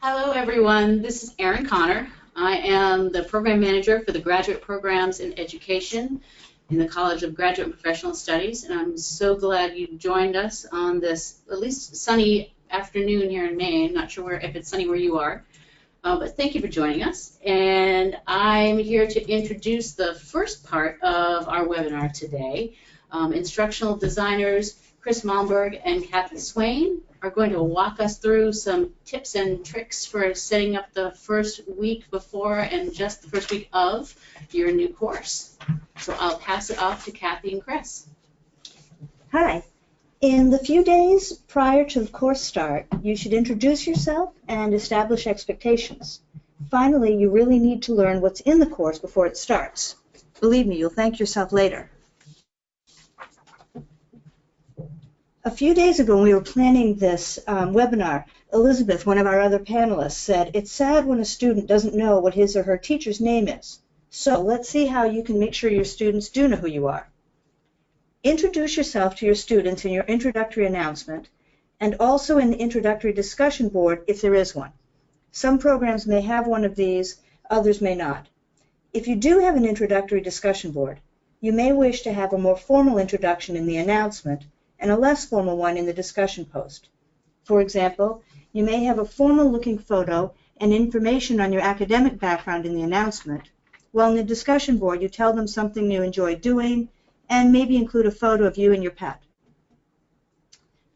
Hello everyone, this is Erin Connor. I am the Program Manager for the Graduate Programs in Education in the College of Graduate and Professional Studies, and I'm so glad you joined us on this at least sunny afternoon here in Maine. Not sure if it's sunny where you are, but thank you for joining us. And I'm here to introduce the first part of our webinar today. Instructional designers Chris Malmberg and Kathy Swain are going to walk us through some tips and tricks for setting up the first week before and just the first week of your new course. So I'll pass it off to Kathy and Chris. Hi. In the few days prior to the course start, you should introduce yourself and establish expectations. Finally, you really need to learn what's in the course before it starts. Believe me, you'll thank yourself later. A few days ago when we were planning this webinar, Elizabeth, one of our other panelists, said, "It's sad when a student doesn't know what his or her teacher's name is." So let's see how you can make sure your students do know who you are. Introduce yourself to your students in your introductory announcement and also in the introductory discussion board if there is one. Some programs may have one of these, others may not. If you do have an introductory discussion board, you may wish to have a more formal introduction in the announcement and a less formal one in the discussion post. For example, you may have a formal-looking photo and information on your academic background in the announcement, while in the discussion board you tell them something you enjoy doing and maybe include a photo of you and your pet.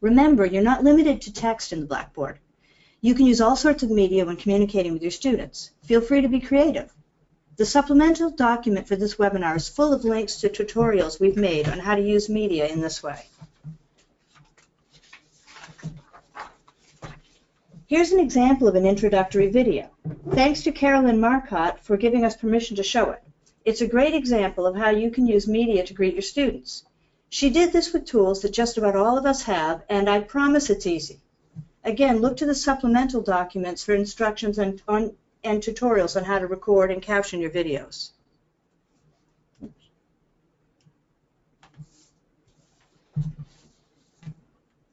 Remember, you're not limited to text in the Blackboard. You can use all sorts of media when communicating with your students. Feel free to be creative. The supplemental document for this webinar is full of links to tutorials we've made on how to use media in this way. Here's an example of an introductory video. Thanks to Carolyn Marcotte for giving us permission to show it. It's a great example of how you can use media to greet your students. She did this with tools that just about all of us have, and I promise it's easy. Again, look to the supplemental documents for instructions and tutorials on how to record and caption your videos.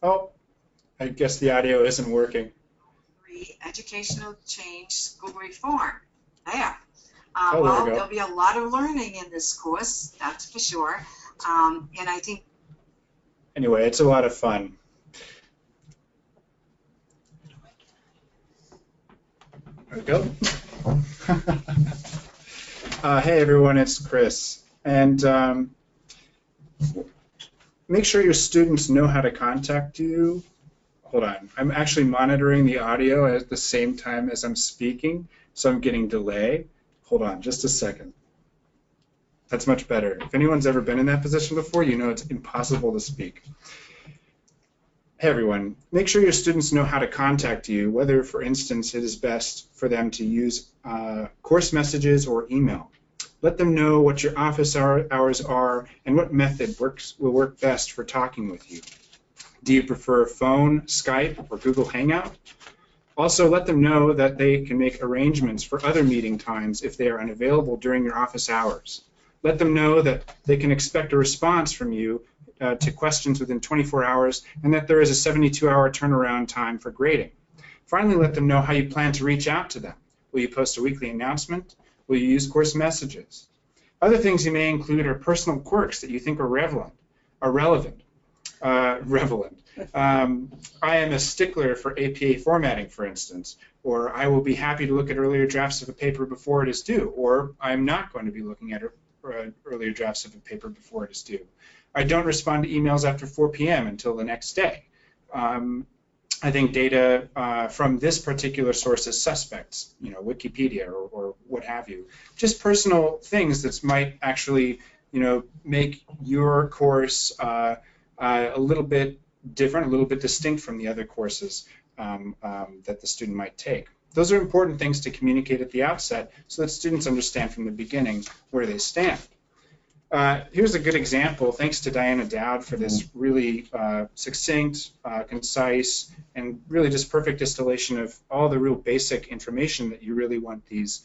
Oh, I guess the audio isn't working. Educational change, school reform. There. There well, we go. There'll be a lot of learning in this course, that's for sure. And I think. Anyway, it's a lot of fun. There we go. Hey everyone, it's Chris. And make sure your students know how to contact you. Hold on, I'm actually monitoring the audio at the same time as I'm speaking, so I'm getting delay. Hold on, just a second. That's much better. If anyone's ever been in that position before, you know it's impossible to speak. Hey everyone, make sure your students know how to contact you, whether, for instance, it is best for them to use course messages or email. Let them know what your office hours are and what method will work best for talking with you. Do you prefer phone, Skype, or Google Hangout? Also, let them know that they can make arrangements for other meeting times if they are unavailable during your office hours. Let them know that they can expect a response from you to questions within 24 hours and that there is a 72-hour turnaround time for grading. Finally, let them know how you plan to reach out to them. Will you post a weekly announcement? Will you use course messages? Other things you may include are personal quirks that you think are relevant. I am a stickler for APA formatting, for instance, or I will be happy to look at earlier drafts of a paper before it is due, or I'm not going to be looking at earlier drafts of a paper before it is due. I don't respond to emails after 4 p.m. until the next day. I think data from this particular source is suspect, you know, Wikipedia or what have you. Just personal things that might actually, you know, make your course a little bit different, a little bit distinct from the other courses that the student might take. Those are important things to communicate at the outset so that students understand from the beginning where they stand. Here's a good example, thanks to Diana Dowd for this really succinct, concise, and really just perfect distillation of all the real basic information that you really want these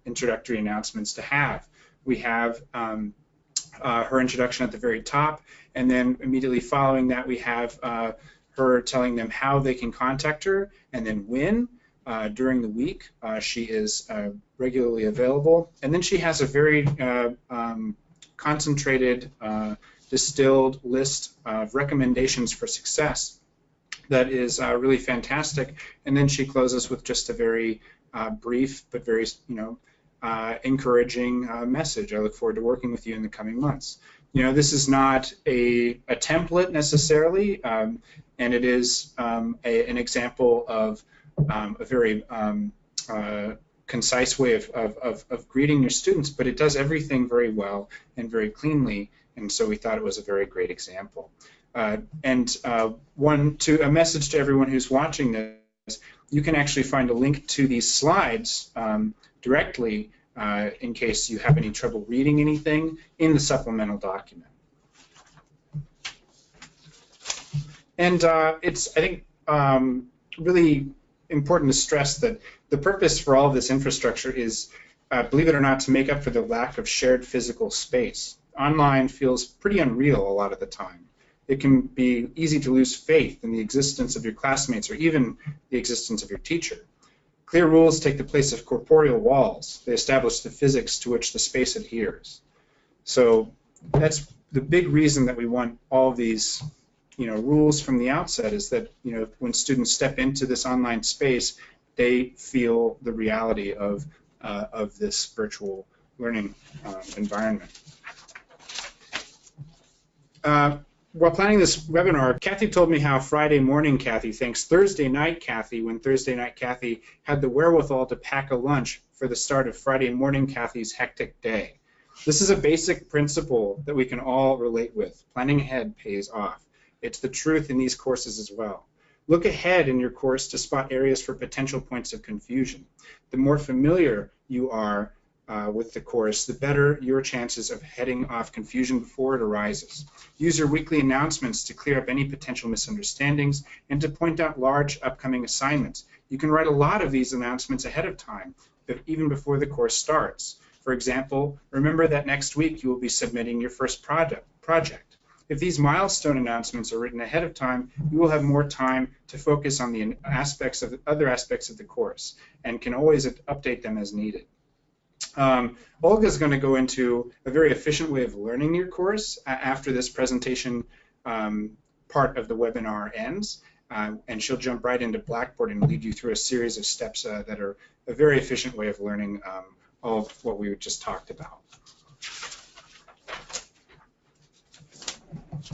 introductory announcements to have. We have her introduction at the very top, and then immediately following that we have her telling them how they can contact her, and then when. during the week. She is regularly available. And then she has a very concentrated, distilled list of recommendations for success that is really fantastic. And then she closes with just a very brief but very, encouraging message. I look forward to working with you in the coming months. This is not a template necessarily, and it is an example of a very concise way of greeting your students, but it does everything very well and very cleanly, and so we thought it was a very great example. A message to everyone who's watching this, you can actually find a link to these slides directly in case you have any trouble reading anything in the supplemental document. And it's, I think, really important to stress that the purpose for all of this infrastructure is, believe it or not, to make up for the lack of shared physical space. Online feels pretty unreal a lot of the time. It can be easy to lose faith in the existence of your classmates or even the existence of your teacher. Clear rules take the place of corporeal walls. They establish the physics to which the space adheres. So that's the big reason that we want all of these rules from the outset, is that when students step into this online space, they feel the reality of this virtual learning environment. While planning this webinar, Kathy told me how Friday morning Kathy thanks Thursday night Kathy when Thursday night Kathy had the wherewithal to pack a lunch for the start of Friday morning Kathy's hectic day. This is a basic principle that we can all relate with. Planning ahead pays off. It's the truth in these courses as well. Look ahead in your course to spot areas for potential points of confusion. The more familiar you are with the course, the better your chances of heading off confusion before it arises. Use your weekly announcements to clear up any potential misunderstandings and to point out large upcoming assignments. You can write a lot of these announcements ahead of time, even before the course starts. For example, remember that next week you will be submitting your first project. If these milestone announcements are written ahead of time, you will have more time to focus on the other aspects of the course and can always update them as needed. Olga is going to go into a very efficient way of learning your course after this presentation part of the webinar ends, and she'll jump right into Blackboard and lead you through a series of steps that are a very efficient way of learning all of what we just talked about.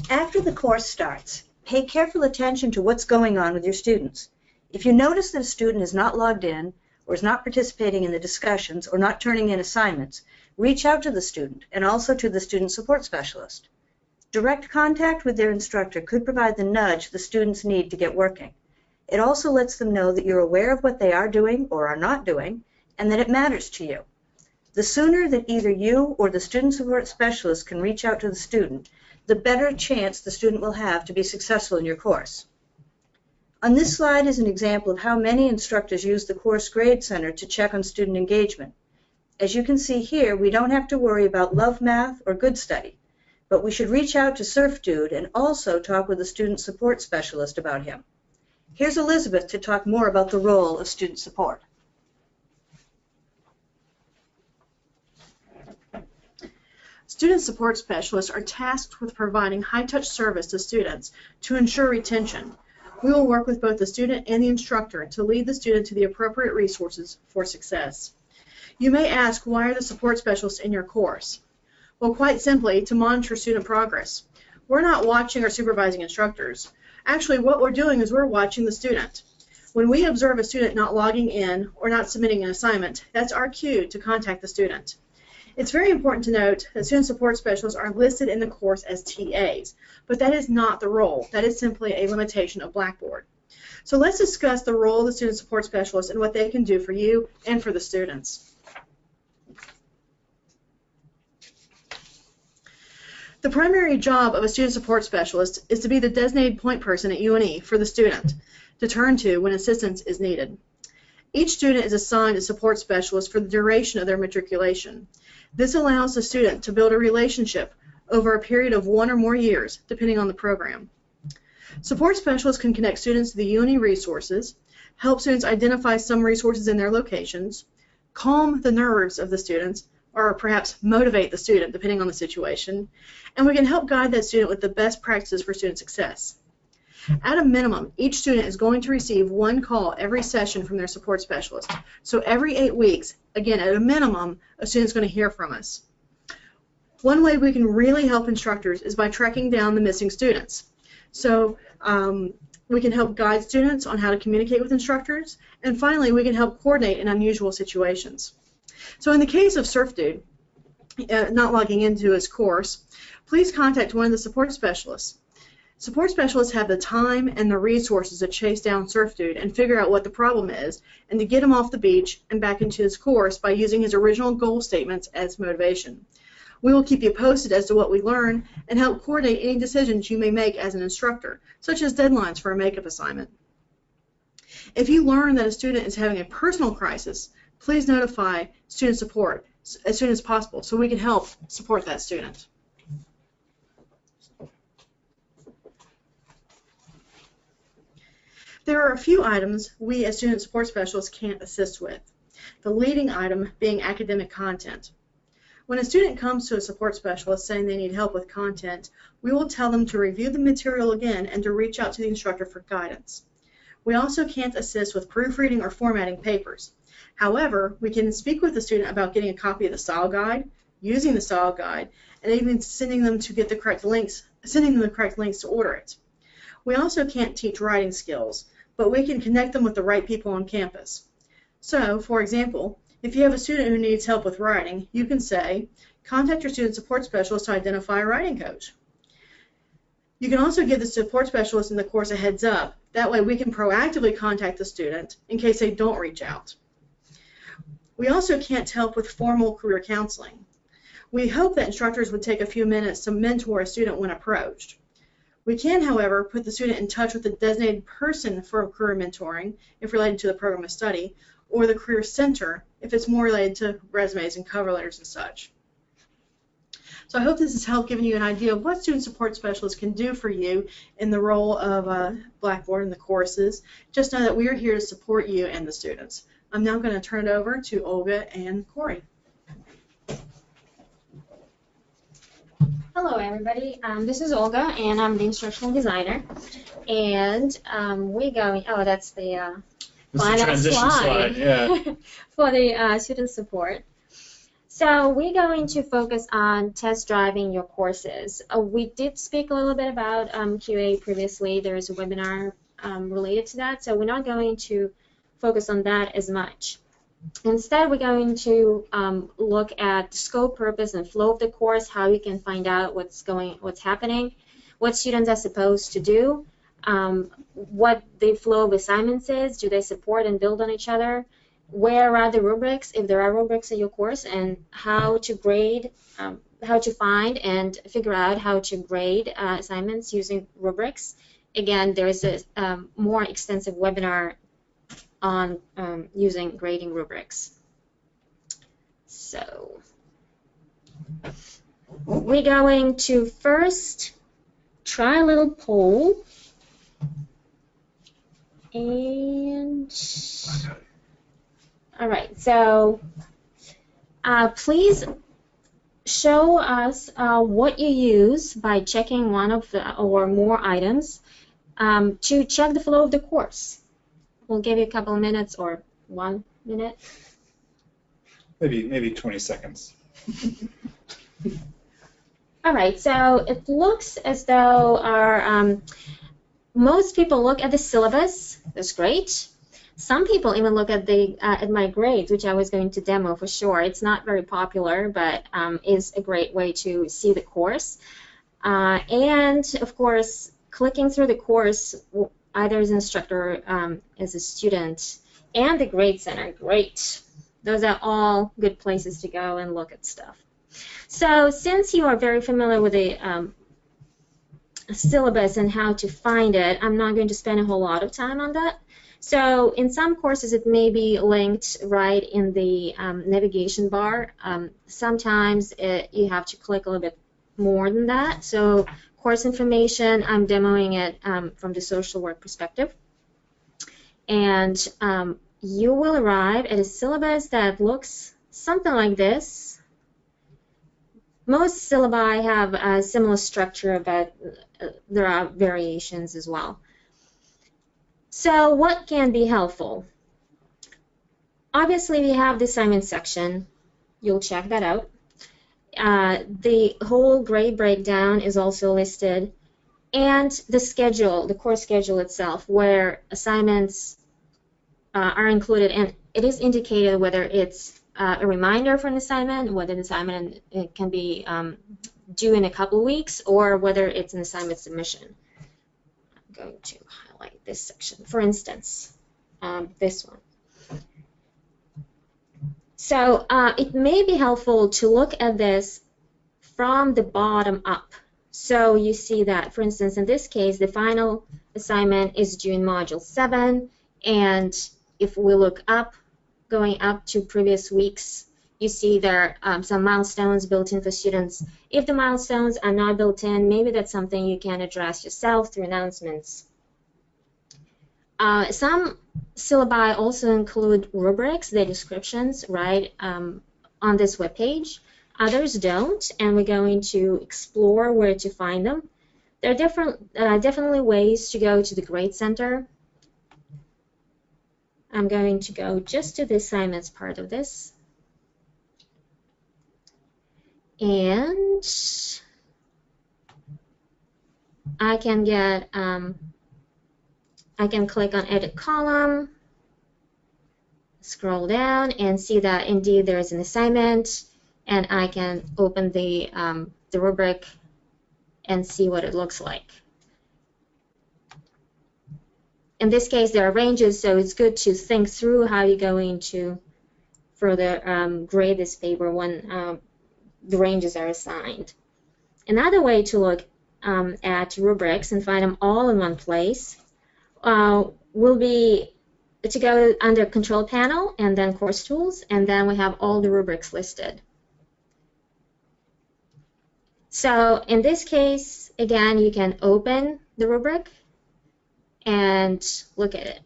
After the course starts, pay careful attention to what's going on with your students. If you notice that a student is not logged in, or is not participating in the discussions, or not turning in assignments, reach out to the student and also to the student support specialist. Direct contact with their instructor could provide the nudge the students need to get working. It also lets them know that you're aware of what they are doing or are not doing, and that it matters to you. The sooner that either you or the student support specialist can reach out to the student, the better chance the student will have to be successful in your course. On this slide is an example of how many instructors use the Course Grade Center to check on student engagement. As you can see here, we don't have to worry about Love Math or Good Study, but we should reach out to Surf Dude and also talk with a student support specialist about him. Here's Elizabeth to talk more about the role of student support. Student support specialists are tasked with providing high-touch service to students to ensure retention. We will work with both the student and the instructor to lead the student to the appropriate resources for success. You may ask, why are the support specialists in your course? Well, quite simply, to monitor student progress. We're not watching or supervising instructors. Actually, what we're doing is we're watching the student. When we observe a student not logging in or not submitting an assignment, that's our cue to contact the student. It's very important to note that student support specialists are listed in the course as TAs, but that is not the role. That is simply a limitation of Blackboard. So let's discuss the role of the student support specialist and what they can do for you and for the students. The primary job of a student support specialist is to be the designated point person at UNE for the student to turn to when assistance is needed. Each student is assigned a support specialist for the duration of their matriculation. This allows the student to build a relationship over a period of 1 or more years, depending on the program. Support specialists can connect students to the UNE resources, help students identify some resources in their locations, calm the nerves of the students, or perhaps motivate the student, depending on the situation, and we can help guide that student with the best practices for student success. At a minimum, each student is going to receive one call every session from their support specialist. So every 8 weeks, again, at a minimum, a student's going to hear from us. One way we can really help instructors is by tracking down the missing students. So we can help guide students on how to communicate with instructors, and finally, we can help coordinate in unusual situations. So in the case of Surf Dude not logging into his course, please contact one of the support specialists. Support specialists have the time and the resources to chase down Surf Dude and figure out what the problem is, and to get him off the beach and back into his course by using his original goal statements as motivation. We will keep you posted as to what we learn and help coordinate any decisions you may make as an instructor, such as deadlines for a makeup assignment. If you learn that a student is having a personal crisis, please notify student support as soon as possible so we can help support that student. There are a few items we as student support specialists can't assist with, the leading item being academic content. When a student comes to a support specialist saying they need help with content, we will tell them to review the material again and to reach out to the instructor for guidance. We also can't assist with proofreading or formatting papers. However, we can speak with the student about getting a copy of the style guide, using the style guide, and even sending them the correct links to order it. We also can't teach writing skills, but we can connect them with the right people on campus. So, for example, if you have a student who needs help with writing, you can say, contact your student support specialist to identify a writing coach. You can also give the support specialist in the course a heads up. That way we can proactively contact the student in case they don't reach out. We also can't help with formal career counseling. We hope that instructors would take a few minutes to mentor a student when approached. We can, however, put the student in touch with a designated person for career mentoring if related to the program of study, or the Career Center if it's more related to resumes and cover letters and such. So I hope this has helped giving you an idea of what student support specialists can do for you in the role of Blackboard and the courses. Just know that we are here to support you and the students. I'm now going to turn it over to Olga and Corey. Hello everybody, this is Olga and I'm the instructional designer, and we're going, that's the final transition slide, yeah. for the student support. So we're going to focus on test driving your courses. We did speak a little bit about QA previously. There is a webinar related to that, so we're not going to focus on that as much. Instead, we're going to look at the scope, purpose, and flow of the course, how you can find out what's happening, what students are supposed to do, what the flow of assignments is, do they support and build on each other, where are the rubrics, if there are rubrics in your course, and how to grade, how to find and figure out how to grade assignments using rubrics. Again, there is a more extensive webinar on using grading rubrics. So we're going to first try a little poll, and all right, so please show us what you use by checking one of the or more items to check the flow of the course. We'll give you a couple of minutes or 1 minute. Maybe 20 seconds. All right, so it looks as though our most people look at the syllabus. That's great. Some people even look at my grades, which I was going to demo for sure. It's not very popular, but is a great way to see the course. And of course, clicking through the course, either as an instructor, as a student, and the Grade Center. Great. Those are all good places to go and look at stuff. So since you are very familiar with the syllabus and how to find it, I'm not going to spend a whole lot of time on that. So in some courses it may be linked right in the navigation bar. Sometimes you have to click a little bit more than that. So course information, I'm demoing it from the social work perspective. and you will arrive at a syllabus that looks something like this. Most syllabi have a similar structure, but there are variations as well. So what can be helpful? Obviously, we have the assignment section. You'll check that out. The whole grade breakdown is also listed, and the schedule, the course schedule itself, where assignments are included, and it is indicated whether it's a reminder for an assignment, whether the assignment can be due in a couple of weeks, or whether it's an assignment submission. I'm going to highlight this section, for instance, this one. So it may be helpful to look at this from the bottom up. So you see that, for instance, in this case, the final assignment is due in Module 7, and if we look up, going up to previous weeks, you see there are some milestones built in for students. If the milestones are not built in, maybe that's something you can address yourself through announcements. Some syllabi also include rubrics, their descriptions, right, on this webpage. Others don't, and we're going to explore where to find them. There are definitely ways to go to the Grade Center. I'm going to go just to the assignments part of this. And I can get, I can click on Edit Column, scroll down, and see that indeed there is an assignment, and I can open the rubric and see what it looks like. In this case, there are ranges, so it's good to think through how you're going to further grade this paper when the ranges are assigned. Another way to look at rubrics and find them all in one place will be to go under Control Panel and then Course Tools, and then we have all the rubrics listed. So in this case, again, you can open the rubric and look at it.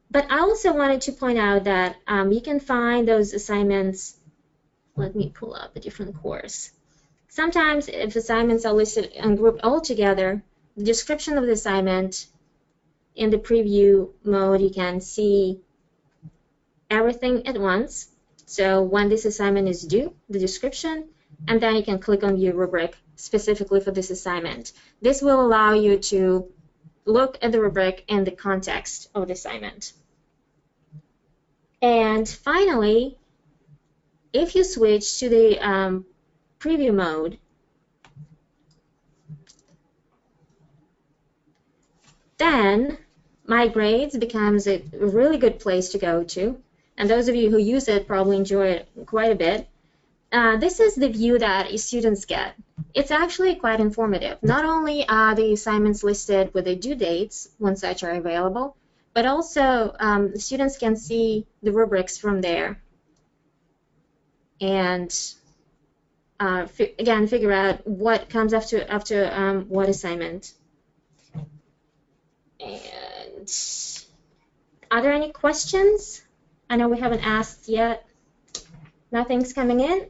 But I also wanted to point out that you can find those assignments. Let me pull up a different course. Sometimes if assignments are listed and grouped all together, the description of the assignment in the preview mode, you can see everything at once. So when this assignment is due, the description, and then you can click on View Rubric specifically for this assignment. This will allow you to look at the rubric in the context of the assignment. And finally, if you switch to the preview mode, then My Grades becomes a really good place to go to. And those of you who use it probably enjoy it quite a bit. This is the view that students get. It's actually quite informative. Not only are the assignments listed with the due dates when such are available, but also the students can see the rubrics from there and again figure out what comes after what assignment. And are there any questions? I know we haven't asked yet. Nothing's coming in.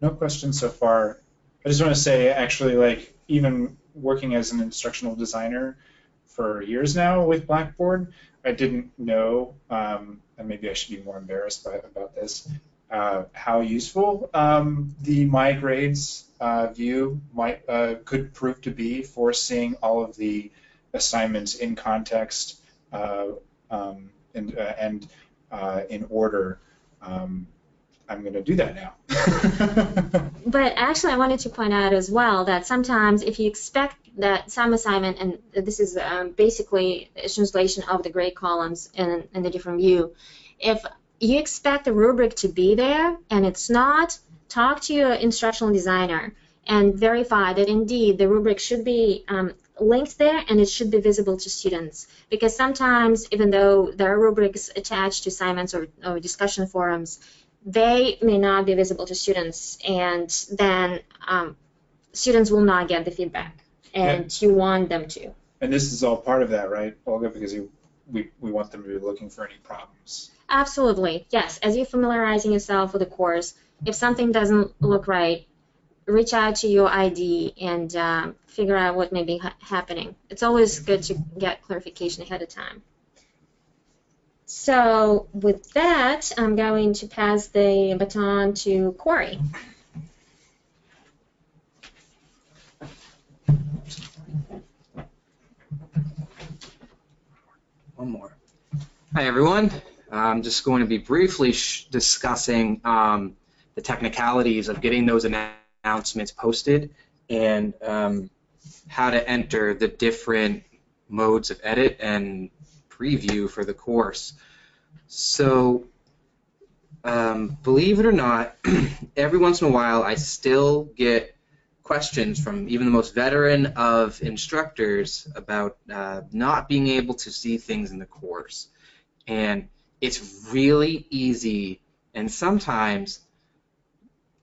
No questions so far. I just want to say, actually, like, even working as an instructional designer for years now with Blackboard, I didn't know, and maybe I should be more embarrassed about this, how useful the My Grades view could prove to be for seeing all of the assignments in context and in order. I'm going to do that now. But actually, I wanted to point out as well that sometimes if you expect that some assignment, and this is basically a translation of the grade columns in a different view, if you expect the rubric to be there and it's not, talk to your instructional designer and verify that indeed the rubric should be linked there and it should be visible to students. Because sometimes, even though there are rubrics attached to assignments or discussion forums, they may not be visible to students, and then students will not get the feedback, and you want them to. And this is all part of that, right, Olga? Because we want them to be looking for any problems. Absolutely, yes. As you're familiarizing yourself with the course, if something doesn't look right, reach out to your ID and figure out what may be happening. It's always good to get clarification ahead of time. So with that, I'm going to pass the baton to Corey. One more. Hi, everyone. I'm just going to be briefly discussing the technicalities of getting those announcements posted and how to enter the different modes of edit and preview for the course. So, believe it or not, every once in a while I still get questions from even the most veteran of instructors about not being able to see things in the course. And it's really easy, and sometimes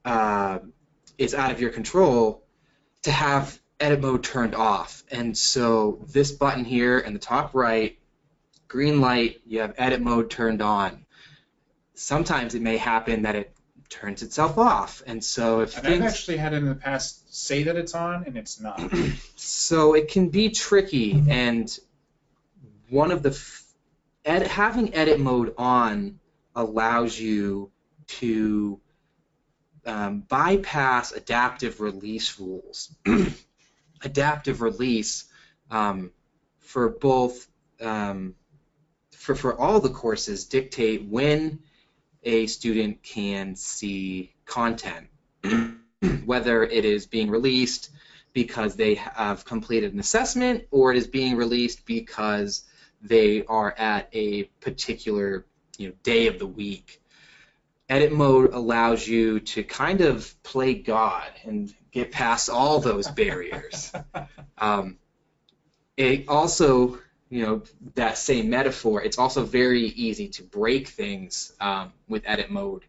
it's out of your control to have edit mode turned off. And so this button here in the top right, green light, you have edit mode turned on. Sometimes it may happen that it turns itself off, and so if I've actually had it in the past say that it's on and it's not. So it can be tricky, and one of the having edit mode on allows you to bypass adaptive release rules. Adaptive release for both for all the courses dictate when a student can see content, whether it is being released because they have completed an assessment or it is being released because they are at a particular day of the week. Edit mode allows you to kind of play God and get past all those barriers. It also, that same metaphor, it's also very easy to break things with edit mode.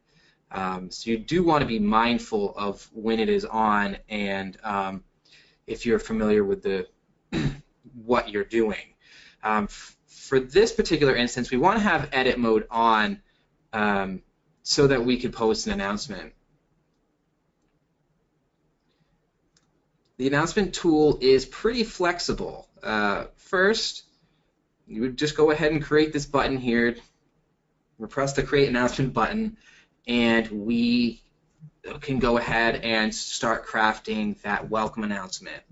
So you do want to be mindful of when it is on, and if you're familiar with what you're doing. For this particular instance, we want to have edit mode on so that we could post an announcement. The announcement tool is pretty flexible. First, you would just go ahead and create this button here, press the Create Announcement button, and we can go ahead and start crafting that welcome announcement.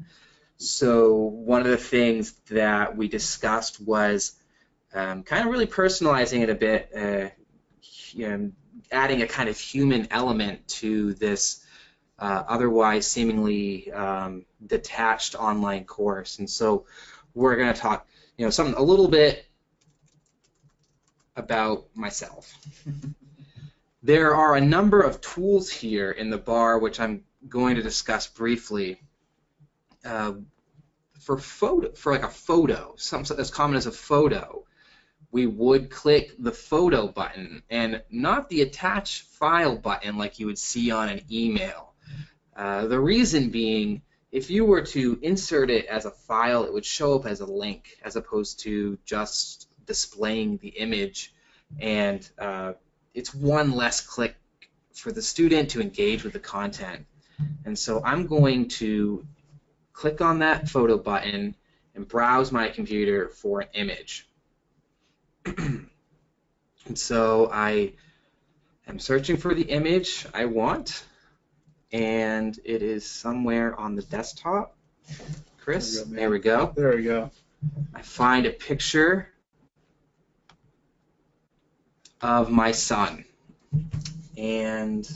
So one of the things that we discussed was kind of really personalizing it a bit, adding a kind of human element to this otherwise seemingly detached online course. And so we're going to talk, something a little bit about myself. There are a number of tools here in the bar which I'm going to discuss briefly. For like a photo, something as common as a photo, we would click the photo button and not the attach file button like you would see on an email. The reason being, if you were to insert it as a file, it would show up as a link as opposed to just displaying the image, and it's one less click for the student to engage with the content. And so I'm going to click on that photo button and browse my computer for an image. And so I am searching for the image I want, and it is somewhere on the desktop. Chris, there we go. There we go. I find a picture of my son, and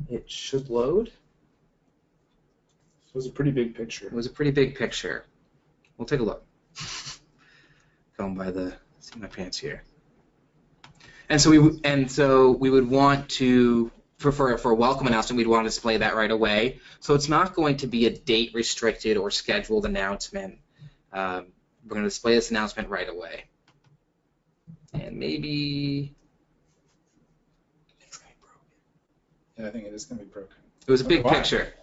it should load. It was a pretty big picture. It was a pretty big picture. We'll take a look. Going by the seat of my pants here. And so we would want to, for a welcome announcement, we'd want to display that right away. So it's not going to be a date restricted or scheduled announcement. We're going to display this announcement right away. And maybe Yeah, I think it is going to be broken. it was a big Why? picture.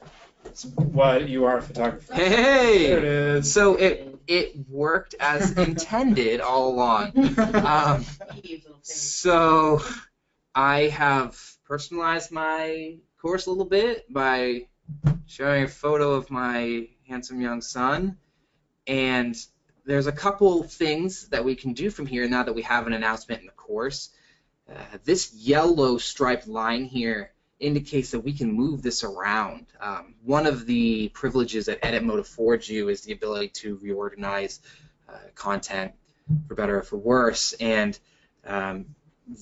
Well, you are a photographer. Hey! There it is. So it worked as intended all along. So I have personalized my course a little bit by showing a photo of my handsome young son. And there's a couple things that we can do from here now that we have an announcement in the course. This yellow striped line here indicates that we can move this around. One of the privileges that Edit Mode affords you is the ability to reorganize content for better or for worse, and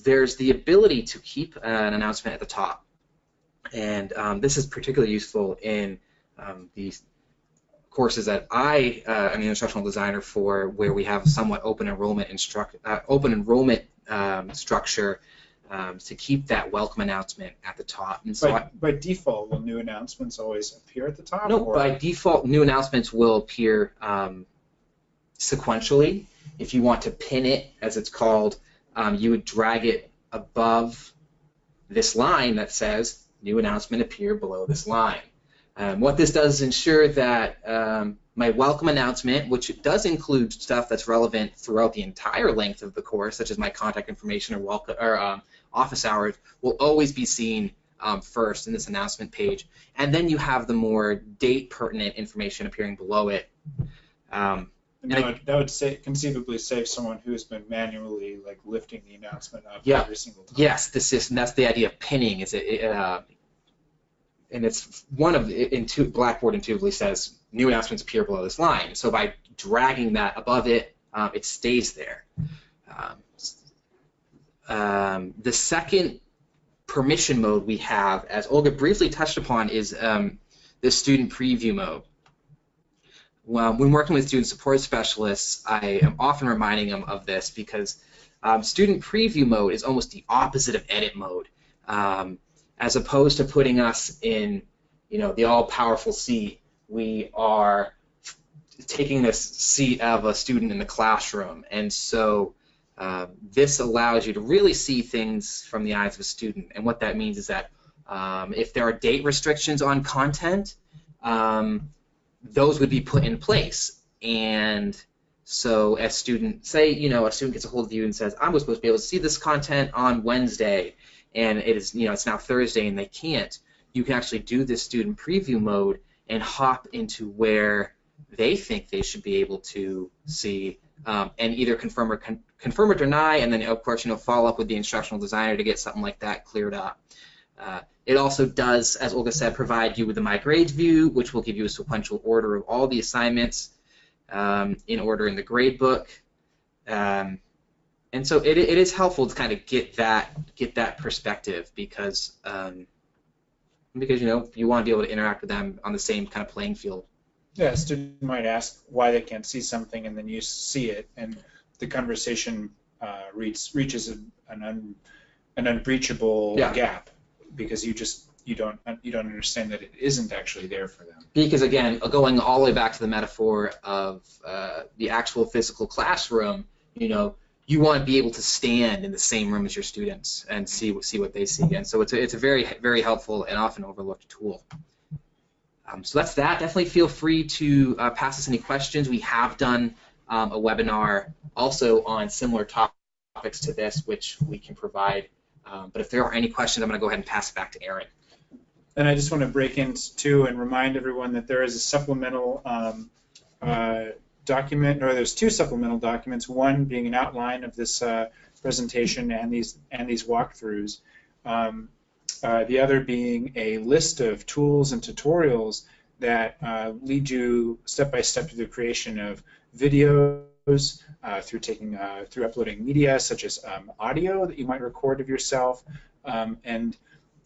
there's the ability to keep an announcement at the top. And this is particularly useful in these courses that I am the instructional designer for, where we have a somewhat open enrollment structure to keep that welcome announcement at the top. And so by default, will new announcements always appear at the top? No, by default, new announcements will appear sequentially. If you want to pin it, as it's called, you would drag it above this line that says new announcement appear below this line. What this does is ensure that my welcome announcement, which does include stuff that's relevant throughout the entire length of the course, such as my contact information or office hours, will always be seen first in this announcement page. And then you have the more date-pertinent information appearing below it. That would conceivably save someone who has been manually lifting the announcement up every single time. Yes, that's the idea of pinning. And it's one of Blackboard intuitively says new announcements appear below this line. So by dragging that above it, it stays there. The second permission mode we have, as Olga briefly touched upon, is the student preview mode. When working with student support specialists, I am often reminding them of this because student preview mode is almost the opposite of edit mode. As opposed to putting us in, the all-powerful seat, we are taking this seat of a student in the classroom, and so this allows you to really see things from the eyes of a student. And what that means is that if there are date restrictions on content, those would be put in place. And so as student, say, a student gets a hold of you and says, I'm supposed to be able to see this content on Wednesday, and it is, it's now Thursday and they can't, you can actually do this student preview mode and hop into where they think they should be able to see and either confirm or deny, and then of course follow up with the instructional designer to get something like that cleared up. It also does, as Olga said, provide you with the My Grades view, which will give you a sequential order of all the assignments in order in the grade book. And so it is helpful to kind of get that perspective because you want to be able to interact with them on the same kind of playing field. Yeah, a student might ask why they can't see something, and then you see it, and the conversation reaches an unbreachable gap because you don't understand that it isn't actually there for them. Because again, going all the way back to the metaphor of the actual physical classroom, you want to be able to stand in the same room as your students and see what they see. And so it's a very, very helpful and often overlooked tool. So that's that. Definitely feel free to pass us any questions. We have done a webinar also on similar topics to this, which we can provide. But if there are any questions, I'm going to go ahead and pass it back to Aaron. And I just want to break into and remind everyone that there is a supplemental document, or there's two supplemental documents, one being an outline of this presentation and these walkthroughs, the other being a list of tools and tutorials that lead you step by step to the creation of videos through uploading media such as audio that you might record of yourself, and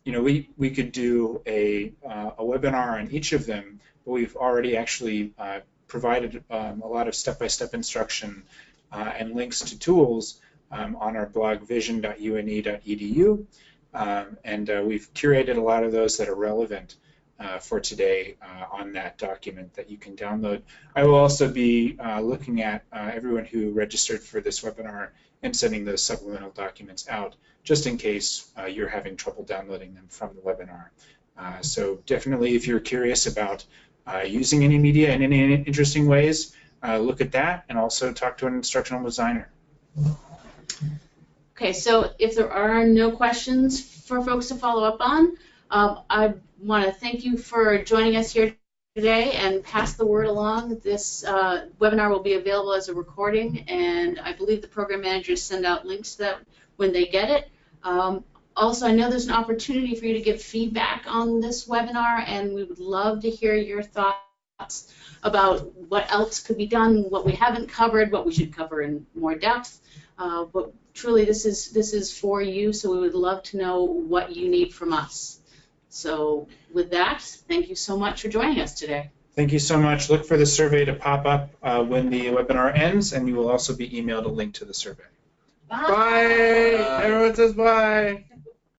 we could do a webinar on each of them, but we've already actually provided a lot of step-by-step instruction and links to tools on our blog vision.une.edu, and we've curated a lot of those that are relevant for today on that document that you can download. I will also be looking at everyone who registered for this webinar and sending those supplemental documents out just in case you're having trouble downloading them from the webinar. So definitely, if you're curious about using any media in any interesting ways, look at that, and also talk to an instructional designer. Okay, so if there are no questions for folks to follow up on, I want to thank you for joining us here today and pass the word along. This webinar will be available as a recording, and I believe the program managers send out links to that when they get it. Also, I know there's an opportunity for you to give feedback on this webinar, and we would love to hear your thoughts about what else could be done, what we haven't covered, what we should cover in more depth. But truly, this is for you, so we would love to know what you need from us. So with that, thank you so much for joining us today. Thank you so much. Look for the survey to pop up when the webinar ends, and you will also be emailed a link to the survey. Bye. Bye. Everyone says bye.